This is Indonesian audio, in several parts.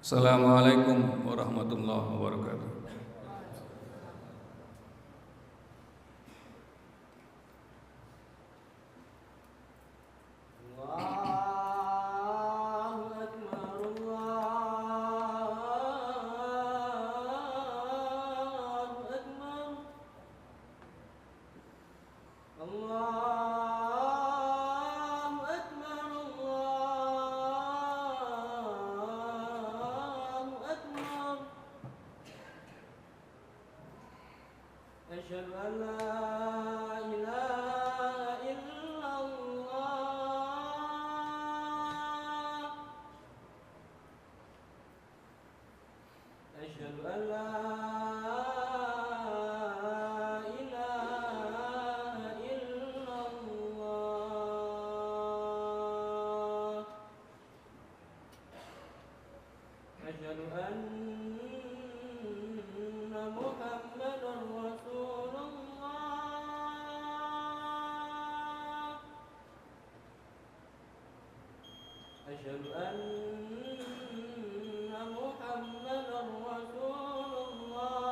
Assalamualaikum warahmatullahi wabarakatuh. أشهد أن لا إله إلا الله أشهد أن لا إله إلا الله أشهد أن محمدا رسول الله أشهد أن محمدا رسول الله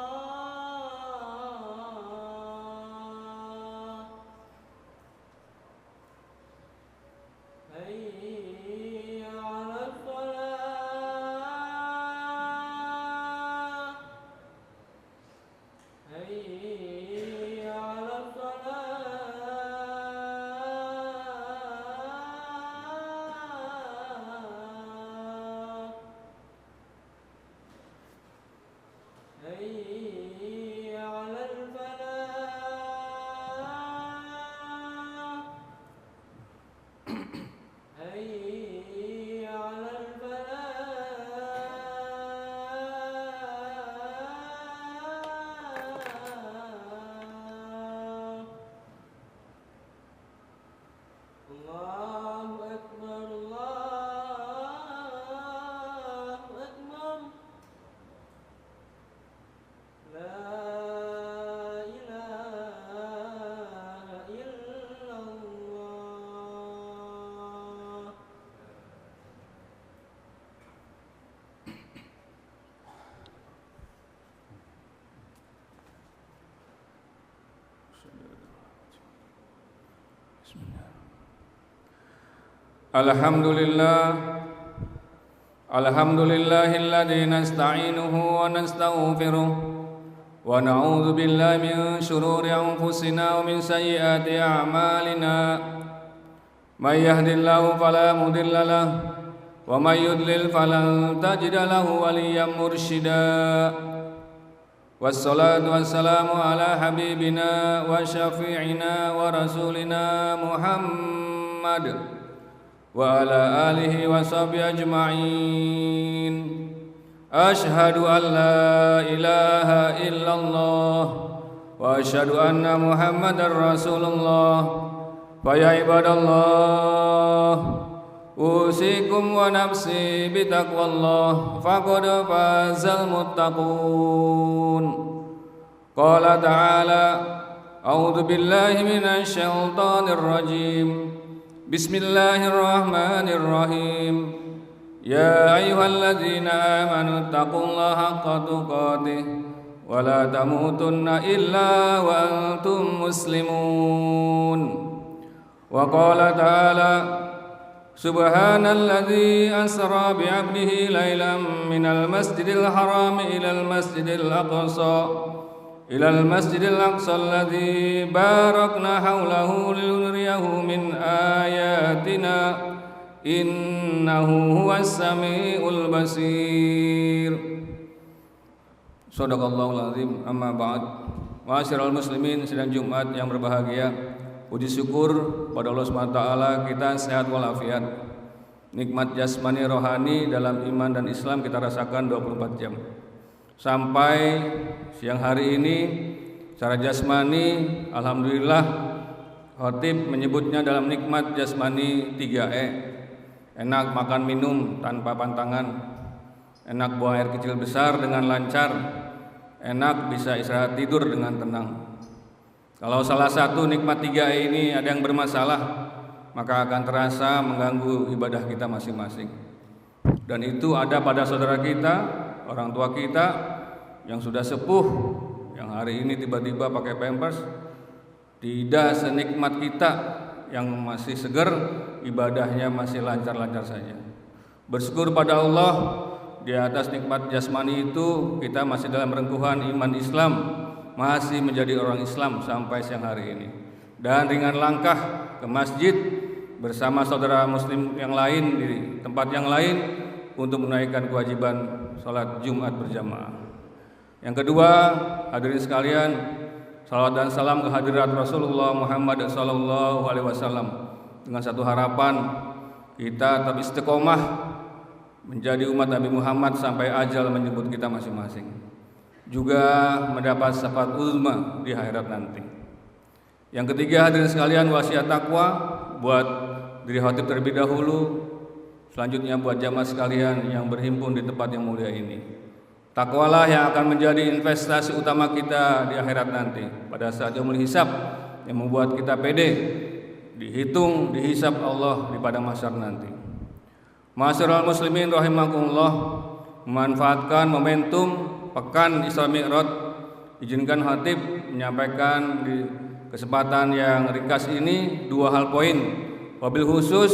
حي على الصلاة حي على الصلاة حي على الفلاح حي على الفلاح الله أكبر الله أكبر لا إله إلا الله Alhamdulillahilladzi nasta'inuhu wa nastaghfiruh wa na'udzu billahi min shururi anfusina wa min sayyiati a'malina may yahdihillahu fala mudilla lahu wa may yudlil falan tajida lahu waliyyan mursyida wassalatu wassalamu ala habibina wa syafi'ina wa rasulina Muhammad wa ala alihi wa sahbihi ajma'in. Ashhadu an la ilaha illallah wa ashhadu anna Muhammadar Rasulullah. Fa ya ibadallah, usikum wa nafsi bitaqwallah faqad fazal muttaqun. Qala ta'ala a'udzu billahi minasy syaithanir rajim. Bismillahirrahmanirrahim. Ya ayyuhalladzina amanu taqullaha haqqa tuqatih wa la tamutunna illa wa antum muslimun. Wa qala ta'ala subhanalladzi asra bi 'abdihi lailan minal masjidil haram ilal masjidil aqsa alladzi barakna haulahu linuriyahu min ayatina innahu huwas samiul basir. Shadaqallahul azim. Amma ba'd. Ma'asyiral muslimin, sidang Jumat yang berbahagia, puji syukur pada Allah SWT kita sehat walafiat. Nikmat jasmani rohani dalam iman dan Islam kita rasakan 24 jam. Sampai siang hari ini secara jasmani alhamdulillah khotib menyebutnya dalam nikmat jasmani 3E. Enak makan minum tanpa pantangan, enak buang air kecil besar dengan lancar, enak bisa istirahat tidur dengan tenang. Kalau salah satu nikmat 3E ini ada yang bermasalah, maka akan terasa mengganggu ibadah kita masing-masing. Dan itu ada pada saudara kita, orang tua kita yang sudah sepuh, yang hari ini tiba-tiba pakai pampers. Tidak senikmat kita yang masih segar, ibadahnya masih lancar-lancar saja. Bersyukur pada Allah di atas nikmat jasmani itu, kita masih dalam rengkuhan iman Islam, masih menjadi orang Islam sampai siang hari ini. Dan ringan langkah ke masjid bersama saudara muslim yang lain di tempat yang lain untuk menunaikan kewajiban sholat Jumat berjamaah. Yang kedua, hadirin sekalian, salawat dan salam ke hadirat Rasulullah Muhammad SAW dengan satu harapan, kita tetap istiqomah menjadi umat Nabi Muhammad sampai ajal menjemput kita masing-masing, juga mendapat syafaat uzma di akhirat nanti. Yang ketiga, hadirin sekalian, wasiat takwa buat diri khatib terlebih dahulu, selanjutnya buat jamaah sekalian yang berhimpun di tempat yang mulia ini. Takwalah yang akan menjadi investasi utama kita di akhirat nanti pada saat yaumul hisab, yang membuat kita pede dihitung, dihisab Allah di padang mahsyar nanti. Ma'asyiral muslimin rahimakumullah, memanfaatkan momentum pekan Isra Mi'raj, izinkan khatib menyampaikan di kesempatan yang ringkas ini dua hal poin, wabil khusus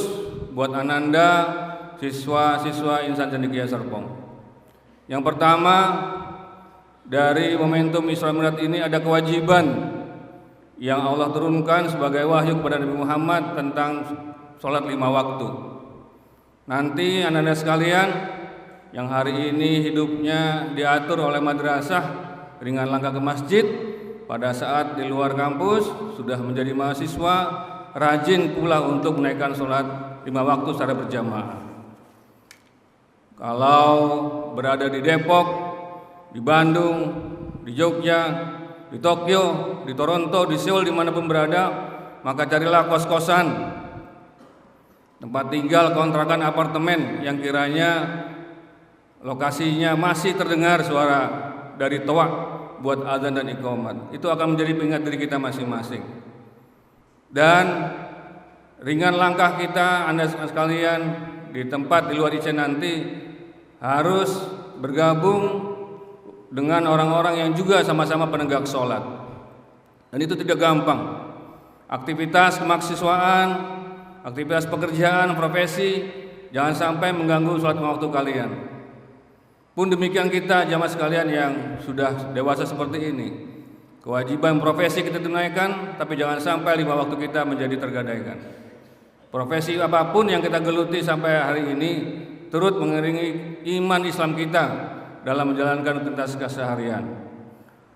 buat ananda siswa-siswa Insan Cendekia Serpong. Yang pertama, dari momentum Isra Mi'raj ini ada kewajiban yang Allah turunkan sebagai wahyu kepada Nabi Muhammad tentang sholat 5 waktu. Nanti anak-anak sekalian yang hari ini hidupnya diatur oleh madrasah ringan langkah ke masjid, pada saat di luar kampus sudah menjadi mahasiswa, rajin pula untuk menaikkan sholat 5 waktu secara berjamaah. Kalau berada di Depok, di Bandung, di Jogja, di Tokyo, di Toronto, di Seoul, dimanapun berada, maka carilah kos-kosan, tempat tinggal, kontrakan, apartemen yang kiranya lokasinya masih terdengar suara dari toa buat azan dan iqamat. Itu akan menjadi pengingat diri kita masing-masing. Dan ringan langkah kita, Anda sekalian, di tempat di luar IC nanti harus bergabung dengan orang-orang yang juga sama-sama penegak sholat. Dan itu tidak gampang. Aktivitas kemahasiswaan, aktivitas pekerjaan, profesi, jangan sampai mengganggu sholat waktu kalian. Pun demikian kita jamaah sekalian yang sudah dewasa seperti ini, kewajiban profesi kita tunaikan, tapi jangan sampai 5 waktu kita menjadi tergadaikan. Profesi apapun yang kita geluti sampai hari ini turut mengiringi iman Islam kita dalam menjalankan aktivitas keseharian.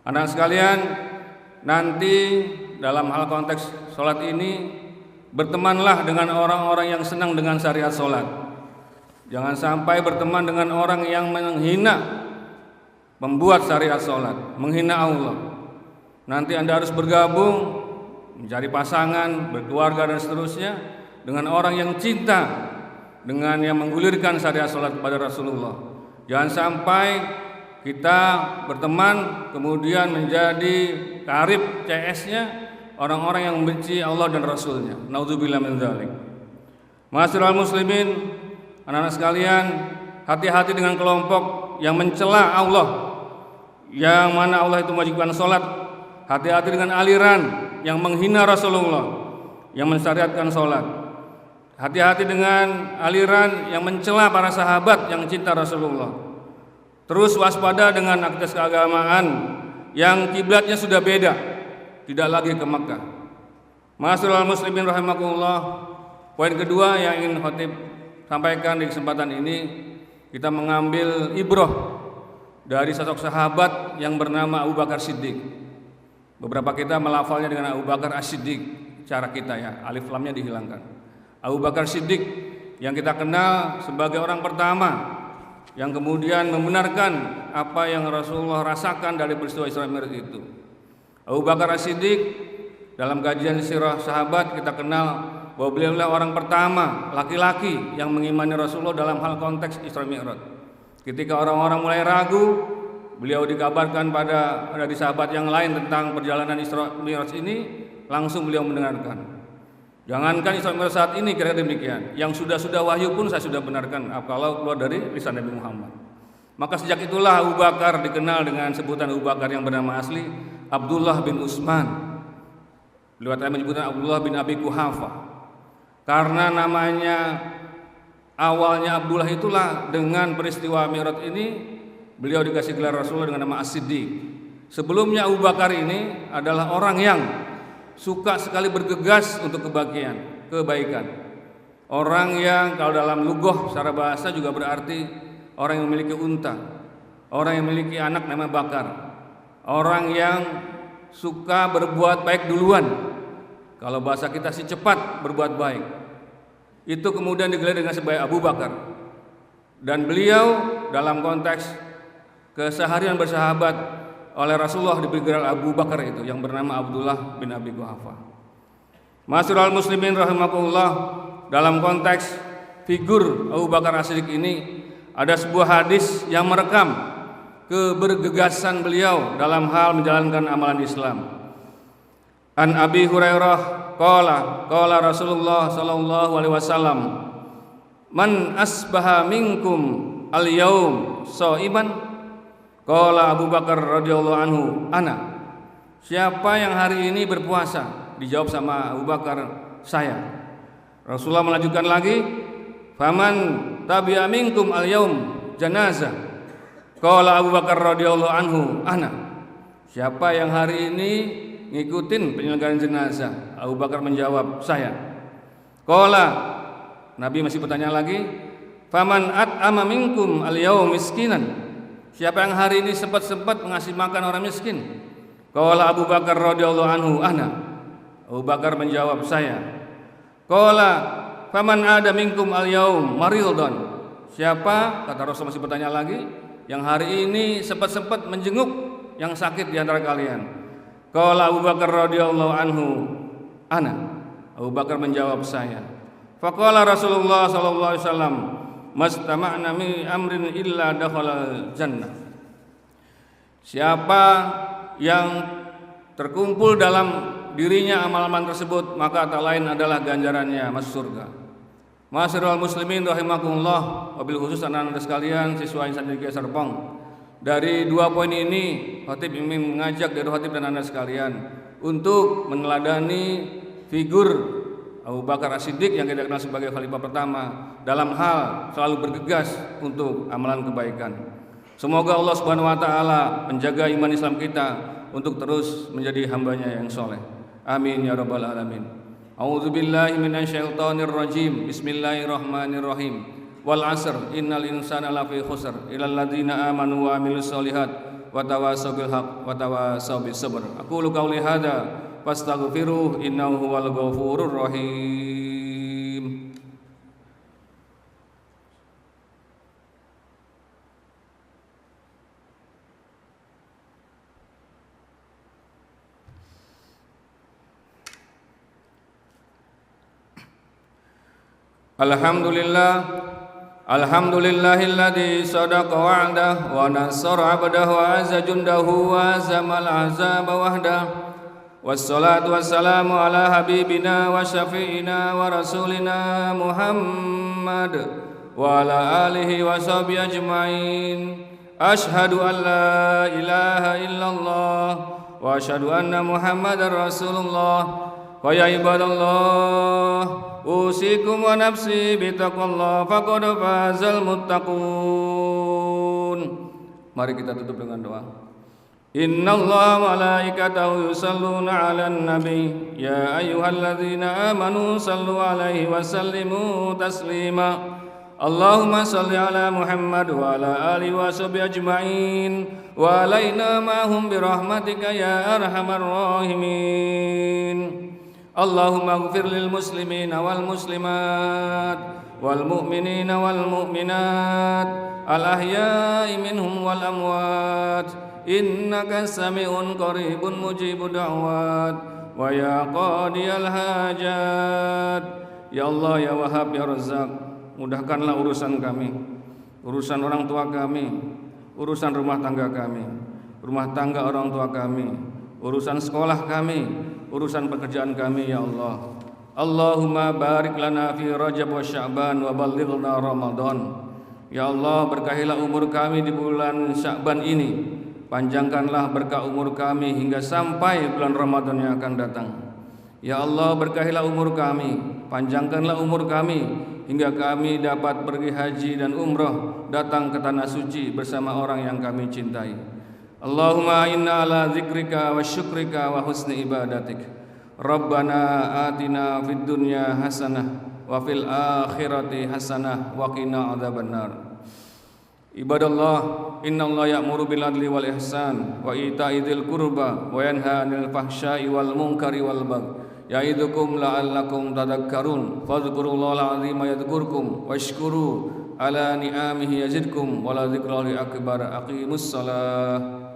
Anak sekalian, nanti dalam hal konteks sholat ini, bertemanlah dengan orang-orang yang senang dengan syariat sholat. Jangan sampai berteman dengan orang yang menghina membuat syariat sholat, menghina Allah. Nanti Anda harus bergabung, mencari pasangan, berkeluarga dan seterusnya dengan orang yang cinta dengan yang menggulirkan syariat sholat kepada Rasulullah. Jangan sampai kita berteman kemudian menjadi karib CS-nya orang-orang yang membenci Allah dan Rasulnya. Naudzubillah min dzalik. Ma'asyiral muslimin, anak-anak sekalian, hati-hati dengan kelompok yang mencela Allah, yang mana Allah itu mewajibkan sholat. Hati-hati dengan aliran yang menghina Rasulullah, yang mensyariatkan sholat. Hati-hati dengan aliran yang mencela para sahabat yang cinta Rasulullah. Terus waspada dengan aktivitas keagamaan yang kiblatnya sudah beda, tidak lagi ke Makkah. Ma'asyiral muslimin rahimakumullah, poin kedua yang ingin khatib sampaikan di kesempatan ini, kita mengambil ibrah dari sosok sahabat yang bernama Abu Bakar Siddiq. Beberapa kita melafalnya dengan Abu Bakar As-Siddiq, cara kita ya, alif lamnya dihilangkan. Abu Bakar Siddiq yang kita kenal sebagai orang pertama yang kemudian membenarkan apa yang Rasulullah rasakan dari peristiwa Isra Mi'raj itu. Abu Bakar As-Siddiq dalam kajian sirah sahabat kita kenal bahwa beliau adalah orang pertama laki-laki yang mengimani Rasulullah dalam hal konteks Isra Mi'raj. Ketika orang-orang mulai ragu, beliau dikabarkan dari sahabat yang lain tentang perjalanan Isra Mi'raj ini, langsung beliau mendengarkan. Jangankan Isra Mi'raj saat ini kira demikian. Yang sudah wahyu pun saya sudah benarkan kalau keluar dari lisan Nabi Muhammad. Maka sejak itulah Abu Bakar dikenal dengan sebutan Abu Bakar yang bernama asli Abdullah bin Utsman. Beliau menyebutkan Abdullah bin Abi Quhafa. Karena namanya awalnya Abdullah itulah dengan peristiwa Mi'raj ini beliau dikasih gelar Rasulullah dengan nama As-Siddiq. Sebelumnya Abu Bakar ini adalah orang yang suka sekali bergegas untuk kebaikan. Orang yang kalau dalam lughah secara bahasa juga berarti orang yang memiliki unta, orang yang memiliki anak nama Bakar, orang yang suka berbuat baik duluan. Kalau bahasa kita sih cepat berbuat baik. Itu kemudian digelar dengan sebagai Abu Bakar. Dan beliau dalam konteks keseharian bersahabat oleh Rasulullah diberi gelar Abu Bakar itu yang bernama Abdullah bin Abi Quhafa. Ma'asyiral muslimin rahimakumullah, dalam konteks figur Abu Bakar As-Siddiq ini ada sebuah hadis yang merekam kebergegasan beliau dalam hal menjalankan amalan Islam. An Abi Hurairah qala Rasulullah sallallahu alaihi wasallam, "Man asbaha minkum al-yaum shaiman?" Qala Abu Bakar radhiyallahu anhu, "Ana." Siapa yang hari ini berpuasa? Dijawab sama Abu Bakar, "Saya." Rasulullah melanjutkan lagi, "Faman tabi'a minkum al-yaum janazah." Qala Abu Bakar radhiyallahu anhu, "Ana." Siapa yang hari ini ngikutin penyelenggaraan jenazah? Abu Bakar menjawab, "Saya." Qala, Nabi masih bertanya lagi, "Faman at'ama minkum al-yaum miskinan?" Siapa yang hari ini sempat mengasih makan orang miskin? Qala Abu Bakar radhiyallahu anhu, "Ana." Abu Bakar menjawab, "Saya." Qala faman ada minkum al-yaum maridun? Siapa, kata Rasul masih bertanya lagi, yang hari ini sempat menjenguk yang sakit di antara kalian? Qala Abu Bakar radhiyallahu anhu, "Ana." Abu Bakar menjawab, "Saya." Faqala Rasulullah sallallahu alaihi wasallam, "Mastama'na min amrin illa dakhalal jannah." Siapa yang terkumpul dalam dirinya amal-amal tersebut, maka tak lain adalah ganjarannya masuk surga. Ma'asyiral muslimin rahimakumullah, wabil khusus anak-anak sekalian, siswa Insan Negeri Serpong. Dari dua poin ini, khatib ingin mengajak dari khatib dan anak sekalian untuk meneladani figur Abu Bakar As-Siddiq yang kita kenal sebagai khalifah pertama dalam hal selalu bergegas untuk amalan kebaikan. Semoga Allah Subhanahu wa taala menjaga iman Islam kita untuk terus menjadi hambanya yang soleh. Amin ya rabbal alamin. A'udzubillahi minasyaitonir rajim. Bismillahirrahmanirrahim. Wal 'asr innal insana lafi khusr illal ladzina amanu wa 'amilus solihat wa tawassaw bil haqq wa tawassaw bis sabr. Aqulu qouli hadza fastaghfiruh innahu huwal ghafurur rahim. Alhamdulillahilladzi sadaqa wa'dah wa nasara 'abdahu wa azza jundahu wa azamal ahzaba wahdah. Wassalatu wassalamu ala habibina wa syafi'ina wa rasulina Muhammad wa ala alihi wa sahbihi ajma'in. Ashhadu an la ilaha illallah wa ashhadu anna Muhammadar Rasulullah. Wa ya ibadallah, usikum wa nafsi bitaqwallah faqad fazal muttaqun. Mari kita tutup dengan doa. Innallaha malaikatahu yusalluna 'alan nabi ya ayyuhalladzina amanu sallu 'alaihi wa sallimu taslima. Allahumma salli ala Muhammad wa ala alihi wa sahbihi ajma'in wa alaina ma'hum birahmatika ya arhamar rahimin. Allahumma ighfir lil muslimina wal muslimat wal mu'minina wal mu'minat al ahya'i minhum wal amwat innaka sami'un qaribun mujibud da'wat wa ya qadiyal hajat. Ya Allah, ya Wahhab, ya Razzaq, mudahkanlah urusan kami, urusan orang tua kami, urusan rumah tangga kami, rumah tangga orang tua kami, urusan sekolah kami, urusan pekerjaan kami. Ya Allah, Allahumma barik lana fi Rajab wa Sya'ban wa ballighna Ramadan. Ya Allah, berkahilah umur kami di bulan Sya'ban ini. Panjangkanlah berkah umur kami hingga sampai bulan Ramadan yang akan datang. Ya Allah, berkahilah umur kami, panjangkanlah umur kami hingga kami dapat pergi haji dan umrah, datang ke tanah suci bersama orang yang kami cintai. Allahumma inna ala zikrika wa syukrika wa husni ibadatik. Rabbana atina fid dunya hasanah wa fil akhirati hasanah wa qina adzabannar. Ibadallah, innallaha ya'muru bil adli wal ihsan wa ita'i dzil qurba wa yanha 'anil fahsya'i wal munkari wal baghi. Ya'idukum la'allakum tadhakkarun. Fadhkurullahal 'azima yadhkurkum washkuru ala ni'amihi yazidkum wa la dzikra li akbar. Aqimus shalah.